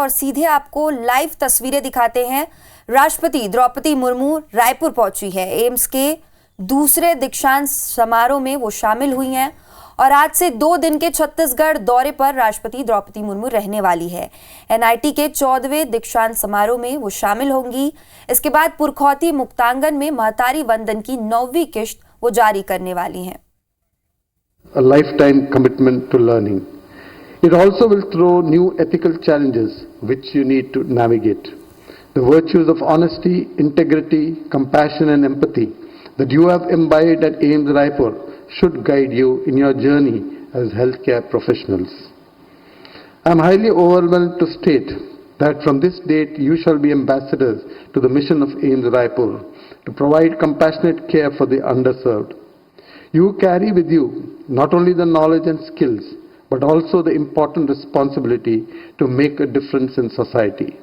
और सीधे आपको लाइव तस्वीरें दिखाते हैं। राष्ट्रपति द्रौपदी मुर्मू रायपुर पहुंची है। एम्स के दूसरे दीक्षांत समारोह में वो शामिल हुई हैं और आज से 2 दिन के छत्तीसगढ़ दौरे पर राष्ट्रपति द्रौपदी मुर्मू रहने वाली है। एनआईटी के 14वें दीक्षांत समारोह में वो शामिल होंगी। इसके बाद पुरखौती मुक्तांगन में महतारी वंदन की 9वीं किश्त वो जारी करने वाली हैं। A lifetime commitment to learning. It also will throw new ethical challenges which you need to navigate. The virtues of honesty, integrity, compassion and empathy that you have imbibed at AIIMS Raipur should guide you in your journey as healthcare professionals. I am highly overwhelmed to state that from this date you shall be ambassadors to the mission of AIIMS Raipur to provide compassionate care for the underserved. You carry with you not only the knowledge and skills, but also the important responsibility to make a difference in society.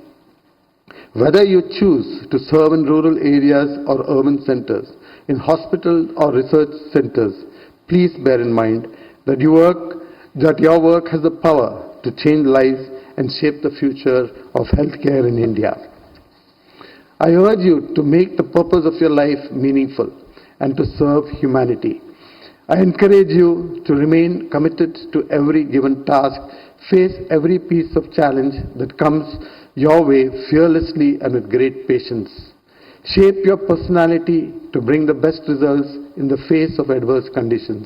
Whether you choose to serve in rural areas or urban centers, in hospitals or research centers, please bear in mind that your work has the power to change lives and shape the future of healthcare in India. I urge you to make the purpose of your life meaningful and to serve humanity. I encourage you to remain committed to every given task, face every piece of challenge that comes your way fearlessly and with great patience. Shape your personality to bring the best results in the face of adverse conditions.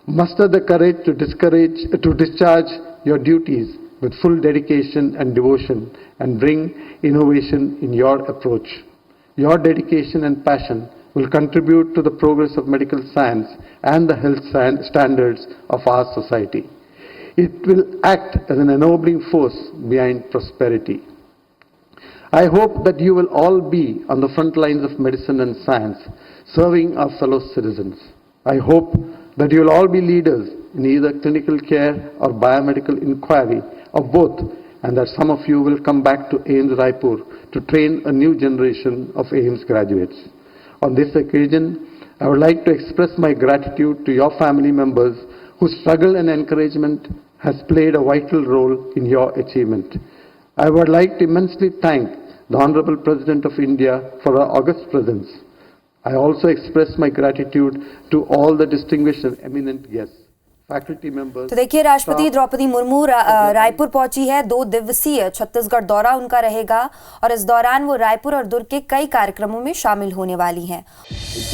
Muster the courage to discharge your duties with full dedication and devotion and bring innovation in your approach. Your dedication and passion will contribute to the progress of medical science and the health standards of our society. It will act as an ennobling force behind prosperity. I hope that you will all be on the front lines of medicine and science, serving our fellow citizens. I hope that you will all be leaders in either clinical care or biomedical inquiry, or both, and that some of you will come back to AIIMS Raipur to train a new generation of AIIMS graduates. On this occasion, I would like to express my gratitude to your family members whose struggle and encouragement has played a vital role in your achievement. I would like to immensely thank the Honorable President of India for her august presence. I also express my gratitude to all the distinguished and eminent guests. तो देखिए, राष्ट्रपति द्रौपदी मुर्मू रायपुर पहुंची है। 2 दिवसीय छत्तीसगढ़ दौरा उनका रहेगा और इस दौरान वो रायपुर और दुर्ग के कई कार्यक्रमों में शामिल होने वाली हैं।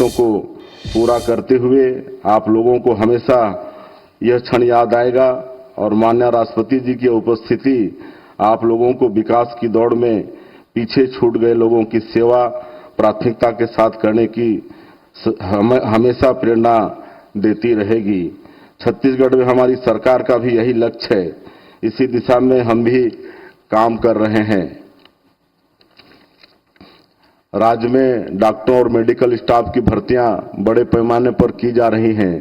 को पूरा करते हुए आप लोगों को हमेशा यह क्षण याद आएगा और माननीय राष्ट्रपति जी की उपस्थिति आप लोगों को विकास की दौड़ में पीछे छूट गए लोगों की सेवा प्राथमिकता के साथ करने की हमेशा प्रेरणा देती रहेगी। छत्तीसगढ़ में हमारी सरकार का भी यही लक्ष्य है। इसी दिशा में हम भी काम कर रहे हैं। राज्य में डॉक्टरों और मेडिकल स्टाफ की भर्तियां बड़े पैमाने पर की जा रही हैं।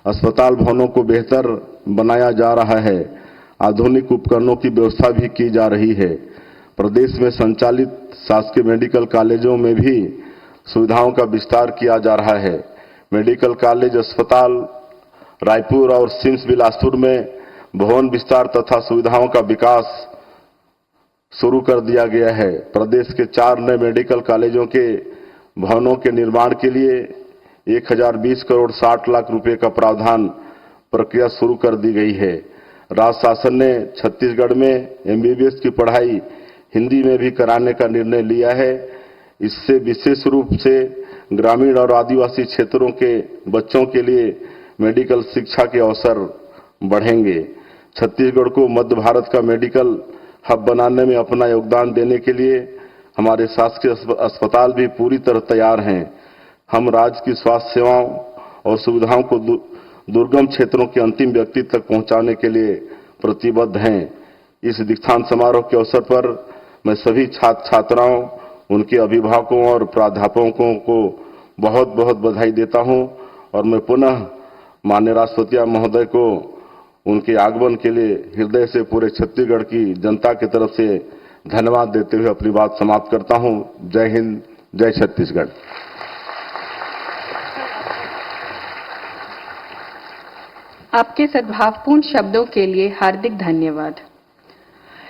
अस्पताल भवनों को बेहतर बनाया जा रहा है। आधुनिक उपकरणों की व्यवस्था भी की जा रही है। प्रदेश में संचालित शासकीय मेडिकल कॉलेजों में भी सुविधाओं का विस्तार किया जा रहा है। मेडिकल कॉलेज अस्पताल रायपुर और सिम्स बिलासपुर में भवन विस्तार तथा सुविधाओं का विकास शुरू कर दिया गया है। प्रदेश के 4 नए मेडिकल कॉलेजों के भवनों के निर्माण के लिए 1020 करोड़ 60 लाख रुपए का प्रावधान प्रक्रिया शुरू कर दी गई है। राज्य शासन ने छत्तीसगढ़ में एमबीबीएस की पढ़ाई हिंदी में भी कराने का निर्णय लिया है। इससे विशेष रूप से ग्रामीण और आदिवासी क्षेत्रों के बच्चों के लिए मेडिकल शिक्षा के अवसर बढ़ेंगे। छत्तीसगढ़ को मध्य भारत का मेडिकल हब बनाने में अपना योगदान देने के लिए हमारे शासकीय अस्पताल भी पूरी तरह तैयार हैं। हम राज्य की स्वास्थ्य सेवाओं और सुविधाओं को दुर्गम क्षेत्रों के अंतिम व्यक्ति तक पहुंचाने के लिए प्रतिबद्ध हैं। इस दीक्षांत समारोह के अवसर पर मैं सभी छात्र छात्राओं, उनके अभिभावकों और प्राध्यापकों को बहुत बहुत बधाई देता हूं और मैं पुनः माननीय राष्ट्रपति महोदय को उनके आगमन के लिए हृदय से पूरे छत्तीसगढ़ की जनता की तरफ से धन्यवाद देते हुए अपनी बात समाप्त करता हूं। जय हिंद, जय छत्तीसगढ़। आपके सद्भावपूर्ण शब्दों के लिए हार्दिक धन्यवाद।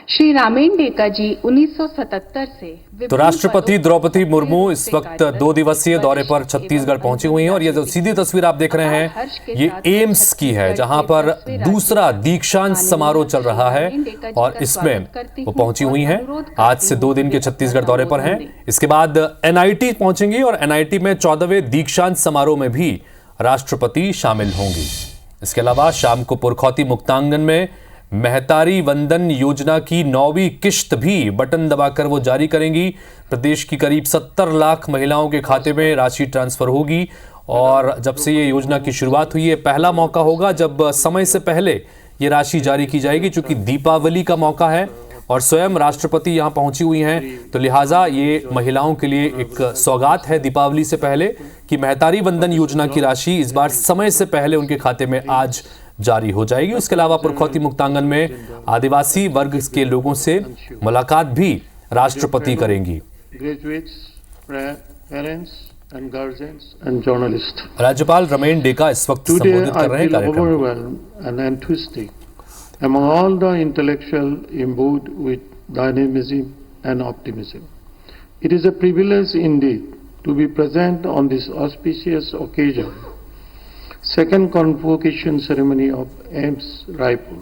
श्री रामेन डेका जी 1977 से तो राष्ट्रपति द्रौपदी मुर्मू इस वक्त 2 दिवसीय दौरे पर छत्तीसगढ़ पहुंची हुई हैं और ये जो सीधी तस्वीर आप देख रहे हैं ये एम्स की है जहां पर दूसरा दीक्षांत समारोह चल रहा है और इसमें वो पहुंची हुई हैं। आज से 2 दिन के छत्तीसगढ़ दौरे पर हैं। इसके बाद एनआईटी पहुंचेंगी और एनआईटी में 14वें दीक्षांत समारोह में भी राष्ट्रपति शामिल होंगी। इसके अलावा शाम को पुरखौती मुक्तांगन में महतारी वंदन योजना की 9वीं किश्त भी बटन दबाकर वो जारी करेंगी। प्रदेश की करीब 70 लाख महिलाओं के खाते में राशि ट्रांसफर होगी और जब से ये योजना की शुरुआत हुई है पहला मौका होगा जब समय से पहले ये राशि जारी की जाएगी। चूंकि दीपावली का मौका है और स्वयं राष्ट्रपति यहाँ पहुंची हुई हैं तो लिहाजा ये महिलाओं के लिए एक सौगात है दीपावली से पहले कि महतारी वंदन योजना की राशि इस बार समय से पहले उनके खाते में आज जारी हो जाएगी। उसके अलावा पुरखौती मुक्तांगन में आदिवासी वर्ग के लोगों से मुलाकात भी राष्ट्रपति करेंगी। राज्यपाल रमेन डेका इस वक्त संबोधित कर रहे हैं कार्यक्रम को। Among all the intellectual imbued with dynamism and optimism, it is a privilege indeed to be present on this auspicious occasion, second convocation ceremony of AIIMS Raipur.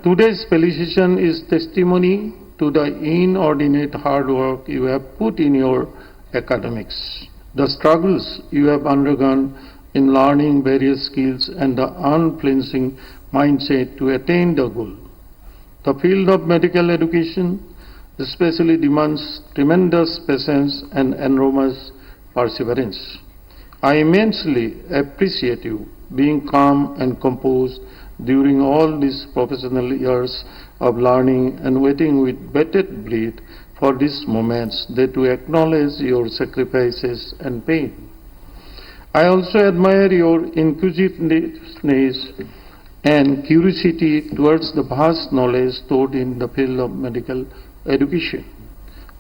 Today's felicitation is testimony to the inordinate hard work you have put in your academics, the struggles you have undergone in learning various skills and the unflinching mindset to attain the goal. The field of medical education especially demands tremendous patience and enormous perseverance. I immensely appreciate you being calm and composed during all these professional years of learning and waiting with bated breath for these moments that to acknowledge your sacrifices and pain. I also admire your inquisitiveness and curiosity towards the vast knowledge stored in the field of medical education.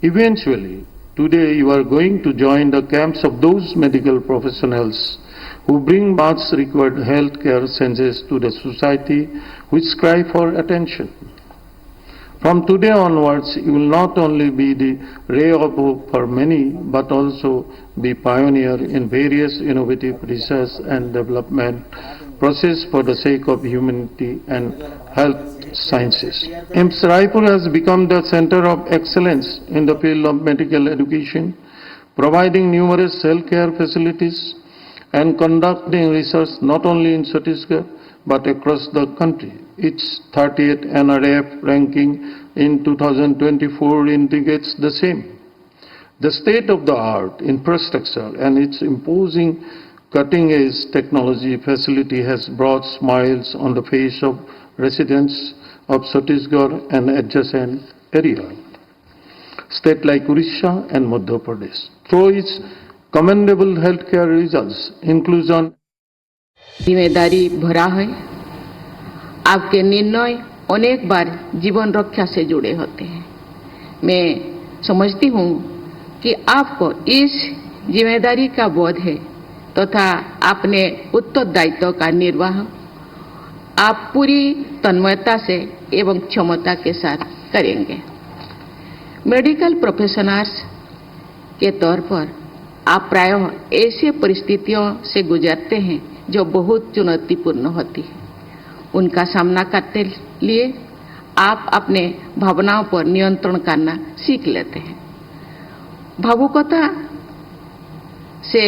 Eventually, today you are going to join the camps of those medical professionals who bring much required healthcare senses to the society which cry for attention. From today onwards, you will not only be the ray of hope for many, but also be pioneer in various innovative research and development process for the sake of humanity and health sciences. AIIMS Raipur has become the center of excellence in the field of medical education, providing numerous healthcare facilities and conducting research not only in Chhattisgarh but across the country. Its 30th NRF ranking in 2024 indicates the same. The state-of-the-art infrastructure and its imposing cutting-edge technology facility has brought smiles on the face of residents of Chhattisgarh and adjacent area. States like Odisha and Madhya Pradesh, through its commendable healthcare results, inclusion. जिम्मेदारी भरा है। आपके निर्णय अनेक बार जीवन रक्षा से जुड़े होते हैं। मैं समझती हूँ कि आपको इस जिम्मेदारी का बोध है तथा अपने उत्तरदायित्व का निर्वाह आप पूरी तन्मयता से एवं क्षमता के साथ करेंगे। मेडिकल प्रोफेशनल्स के तौर पर आप प्रायः ऐसे परिस्थितियों से गुजरते हैं जो बहुत चुनौतीपूर्ण होती है। उनका सामना करते लिए आप अपने भावनाओं पर नियंत्रण करना सीख लेते हैं। भावुकता से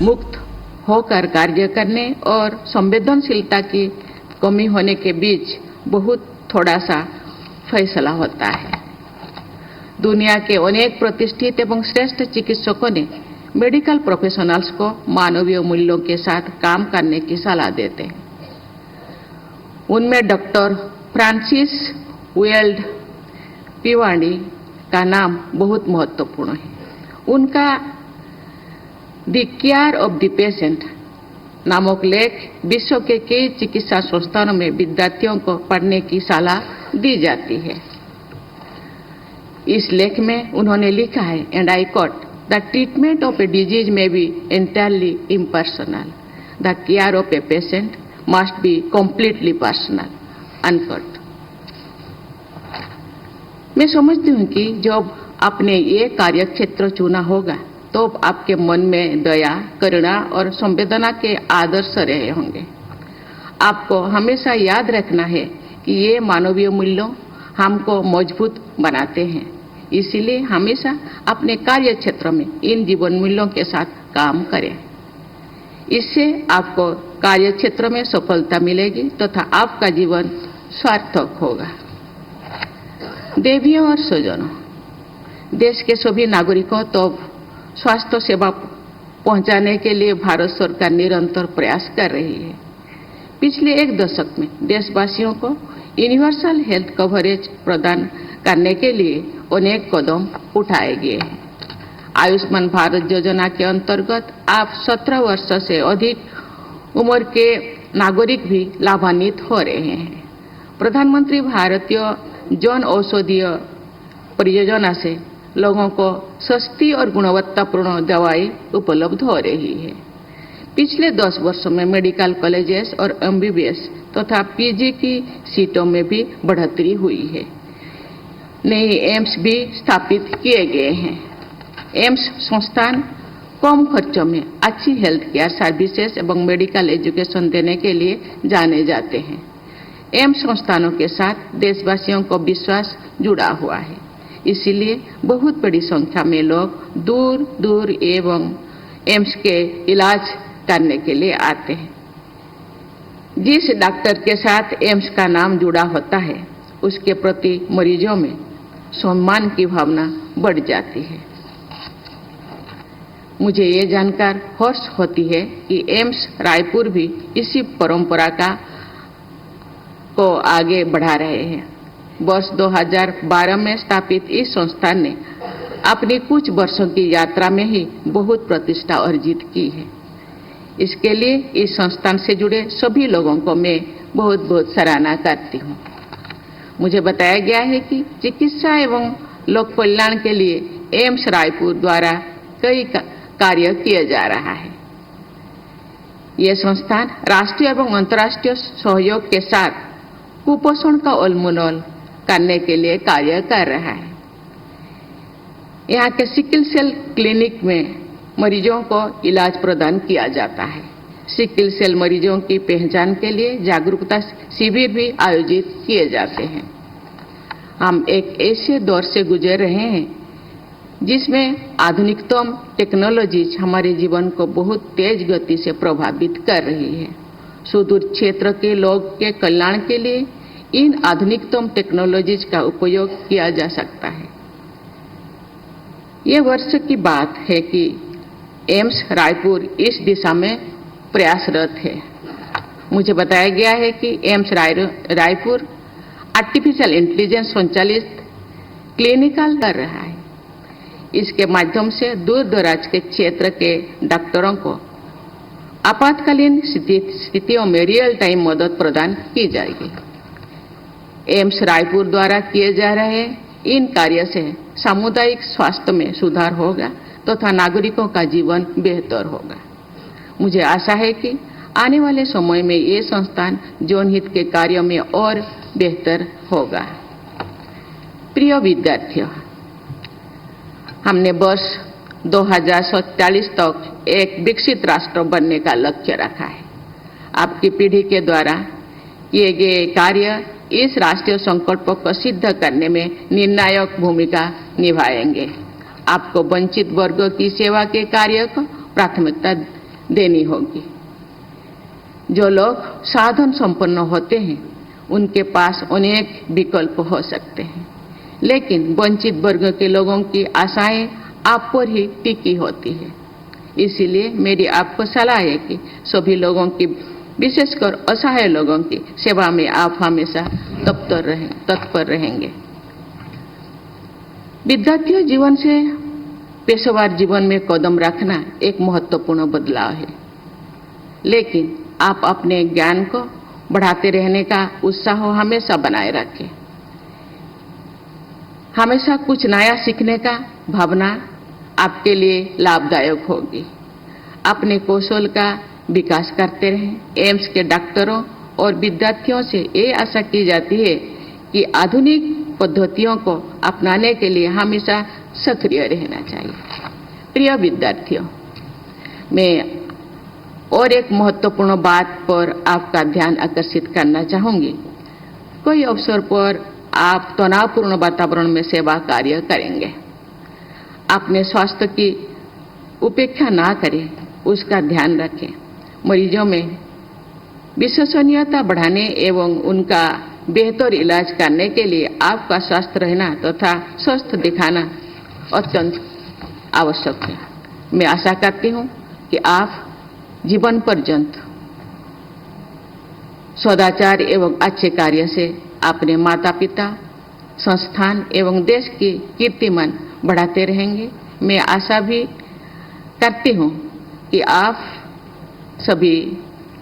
मुक्त होकर कार्य करने और संवेदनशीलता की कमी होने के बीच बहुत थोड़ा सा फैसला होता है। दुनिया के अनेक प्रतिष्ठित एवं श्रेष्ठ चिकित्सकों ने मेडिकल प्रोफेशनल्स को मानवीय मूल्यों के साथ काम करने की सलाह देते हैं। उनमें डॉक्टर फ्रांसिस वेल्ड पिवानी का नाम बहुत महत्वपूर्ण है। उनका the care of the patient नामक लेख विश्व के कई चिकित्सा संस्थानों में विद्यार्थियों को पढ़ने की सलाह दी जाती है। इस लेख में उन्होंने लिखा है, and I quote, the treatment of a disease may be entirely impersonal, the care of a patient must be completely personal, unquote. मैं समझती हूँ कि जब आपने ये कार्य क्षेत्र चुना होगा तो आपके मन में दया, करुणा और संवेदना के आदर्श रहे होंगे। आपको हमेशा याद रखना है कि ये मानवीय मूल्यों हमको मजबूत बनाते हैं। इसीलिए हमेशा अपने कार्य क्षेत्र में इन जीवन मूल्यों के साथ काम करें। इससे आपको कार्य क्षेत्र में सफलता मिलेगी तथा आपका जीवन सार्थक होगा। देवियों और स्वजनों, देश के सभी नागरिकों तक स्वास्थ्य सेवा पहुंचाने के लिए भारत सरकार निरंतर प्रयास कर रही है। पिछले एक दशक में देशवासियों को यूनिवर्सल हेल्थ कवरेज प्रदान करने के लिए अनेक कदम उठाए गए हैं। आयुष्मान भारत योजना के अंतर्गत आप 17 वर्ष से अधिक उम्र के नागरिक भी लाभान्वित हो रहे हैं। प्रधानमंत्री भारतीय जन औषधीय परियोजना से लोगों को सस्ती और गुणवत्तापूर्ण दवाई उपलब्ध हो रही है। पिछले 10 वर्षों में मेडिकल कॉलेजेस और एमबीबीएस तथा पीजी की सीटों में भी बढ़ोतरी हुई है। नए एम्स भी स्थापित किए गए हैं। एम्स संस्थान कम खर्चों में अच्छी हेल्थ केयर सर्विसेज एवं मेडिकल एजुकेशन देने के लिए जाने जाते हैं। एम्स संस्थानों के साथ देशवासियों को विश्वास जुड़ा हुआ है। इसीलिए बहुत बड़ी संख्या में लोग दूर दूर एवं एम्स के इलाज करने के लिए आते हैं। जिस डॉक्टर के साथ एम्स का नाम जुड़ा होता है उसके प्रति मरीजों में सम्मान की भावना बढ़ जाती है। मुझे ये जानकर हर्ष होती है कि एम्स रायपुर भी इसी परंपरा को आगे बढ़ा रहे हैं। वर्ष 2012 में स्थापित इस संस्थान ने अपनी कुछ वर्षों की यात्रा में ही बहुत प्रतिष्ठा अर्जित की है। इसके लिए इस संस्थान से जुड़े सभी लोगों को मैं बहुत बहुत सराहना करती हूँ। मुझे बताया गया है कि चिकित्सा एवं लोक कल्याण के लिए एम्स रायपुर द्वारा कई कार्य किया जा रहा है। यह संस्थान राष्ट्रीय एवं अंतर्राष्ट्रीय सहयोग के साथ कुपोषण का उन्मूलन करने के लिए कार्य कर रहा है। यहाँ के सिकल सेल क्लिनिक में मरीजों को इलाज प्रदान किया जाता है। सिकल सेल मरीजों की पहचान के लिए जागरूकता शिविर भी आयोजित किए जाते हैं। हम एक ऐसे दौर से गुजर रहे हैं जिसमें आधुनिकतम टेक्नोलॉजीज हमारे जीवन को बहुत तेज गति से प्रभावित कर रही है। सुदूर क्षेत्र के लोग के कल्याण के लिए इन आधुनिकतम टेक्नोलॉजीज का उपयोग किया जा सकता है। ये वर्ष की बात है कि एम्स रायपुर इस दिशा में प्रयासरत है। मुझे बताया गया है कि एम्स रायपुर आर्टिफिशियल इंटेलिजेंस संचालित क्लिनिकल कर रहा है। इसके माध्यम से दूर दराज के क्षेत्र के डॉक्टरों को आपातकालीन स्थितियों में रियल टाइम मदद प्रदान की जाएगी। एम्स रायपुर द्वारा किए जा रहे इन कार्य से सामुदायिक स्वास्थ्य में सुधार होगा तथा नागरिकों का जीवन बेहतर होगा। मुझे आशा है कि आने वाले समय में ये संस्थान जनहित के कार्यों में और बेहतर होगा। प्रिय विद्यार्थियों, हमने वर्ष 2047 तक एक विकसित राष्ट्र बनने का लक्ष्य रखा है। आपकी पीढ़ी के द्वारा किए गए कार्य इस राष्ट्रीय संकल्प को सिद्ध करने में निर्णायक भूमिका निभाएंगे। आपको वंचित वर्गों की सेवा के कार्य को प्राथमिकता देनी होगी। जो लोग साधन संपन्न होते हैं उनके पास अनेक विकल्प हो सकते हैं, लेकिन वंचित वर्ग के लोगों की आशाएं आप पर ही टिकी होती है। इसीलिए मेरी आपको सलाह है कि सभी लोगों की, विशेषकर असहाय लोगों की सेवा में आप हमेशा तत्पर रहेंगे। विद्यार्थी जीवन से पेशेवर जीवन में कदम रखना एक महत्वपूर्ण बदलाव है, लेकिन आप अपने ज्ञान को बढ़ाते रहने का उत्साह हमेशा बनाए रखें। हमेशा कुछ नया सीखने का भावना आपके लिए लाभदायक होगी। अपने कौशल का विकास करते रहें। एम्स के डॉक्टरों और विद्यार्थियों से ये आशा की जाती है कि आधुनिक पद्धतियों को अपनाने के लिए हमेशा सक्रिय रहना चाहिए। प्रिय विद्यार्थियों, मैं और एक महत्वपूर्ण बात पर आपका ध्यान आकर्षित करना चाहूंगी। कोई अवसर पर आप तनावपूर्ण वातावरण में सेवा कार्य करेंगे। अपने स्वास्थ्य की उपेक्षा ना करें, उसका ध्यान रखें। मरीजों में विश्वसनीयता बढ़ाने एवं उनका बेहतर इलाज करने के लिए आपका स्वस्थ रहना तथा स्वस्थ दिखाना अत्यंत आवश्यक है। मैं आशा करती हूँ कि आप जीवन पर्यंत सदाचार एवं अच्छे कार्य से अपने माता पिता, संस्थान एवं देश की कीर्तिमान बढ़ाते रहेंगे। मैं आशा भी करती हूँ कि आप सभी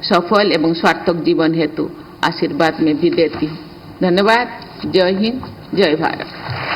सफल एवं सार्थक जीवन हेतु आशीर्वाद में भी देती हूँ। धन्यवाद। जय हिंद, जय भारत।